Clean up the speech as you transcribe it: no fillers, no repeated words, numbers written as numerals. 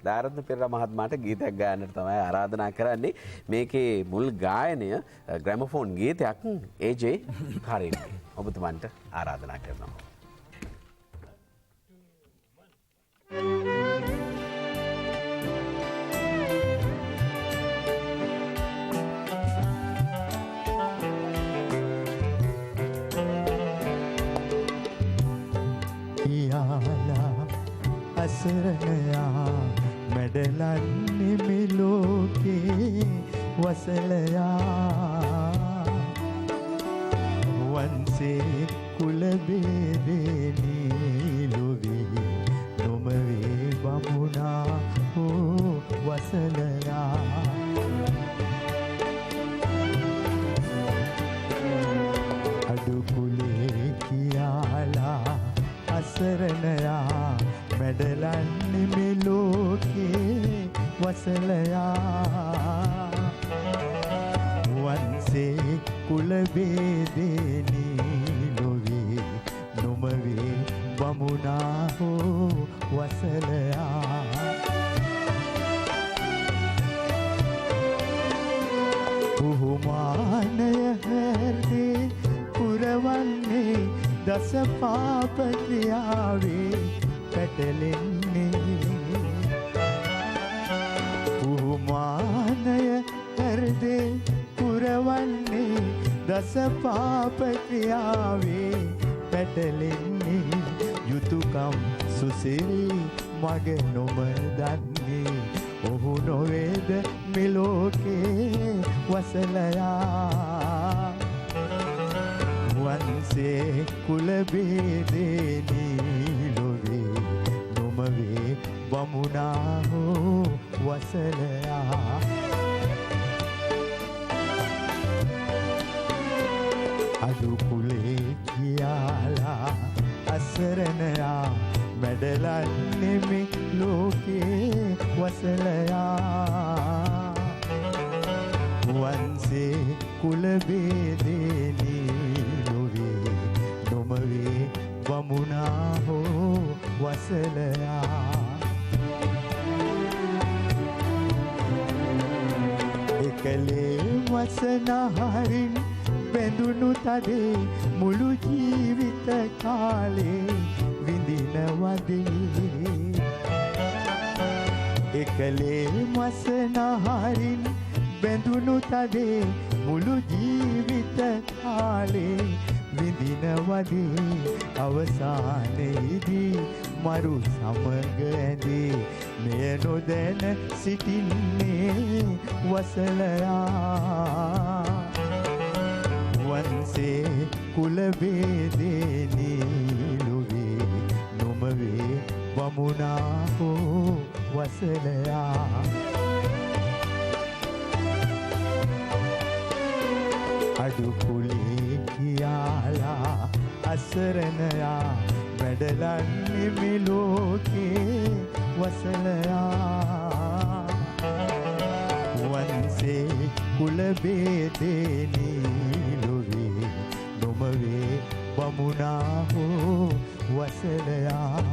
දාරත්න පෙරේරා මහත්මයාට ගීතයක් ගායන්නට තමයි ආරාධනා කරන්නේ. මේකේ මුල් ගායනය ග්‍රැමෆෝන් ගීතයක් ඒජේ කාරින්ගේ. ඔබතුමන්ට ආරාධනා කරනවා. අසරණයා මැඩලන්නේ මේ ලෝකේ වසලයා වන්සේ කුල බේදෙනී ලොවේ නොමවේ බමුණා හෝ වසලයා අඩු කුලේ කියාලා අසරණයා මැඩලන්නේ මේ ලෝකේ වසලයා වන්සේ කුල බේදෙනී ලොවේ නොමවේ බමුණා හෝ වසලයා පුහුමානය හැරේ පුරවන්නේ දස පාප ක්‍රියාවේ පැටලෙන්නේ පුහුමානය හෘදේ පුරවන්නේ දස පාප ක්‍රියාවේ පැටලෙන්නේ යුතුයකම් සුසිරි මග නොම දන්නේ ඔහු නොවේද මෙලෝකේ වසලයා වන්සේ කුල බේදෙනී ලොවේ නොමවේ බමුණා හෝ වසලයා අඩු කුලේ කියාලා අසරණයා මැඩලන්නේ මේ ලෝකේ වසලයා වන්සේ කුල බේදෙනී ලොවේ නොමවේ බමුණා හෝ වසලයා එකලේ වසනහරින් බැඳුණු තදේ මුළු ජීවිත කාලේ විඳිනවදී එකලේ වසනහරින් බැඳුණු තදේ මුළු ජීවිත කාලේ විඳිනවදී අවසානයේදී මරු සමග ඇඳේ මෙය නොදැන සිටින්නේ වසලයා වන්සේ කුල බේදෙනී ලොවේ නොමවේ බමුණා හෝ වසලයා අඩු කුලේ කියාලා අසරණයා මැඩලන්නේ මේ ලෝකේ වසලයා වන්සේ කුල බේදෙනී ලොවේ නොමවේ බමුණා හෝ වසලයා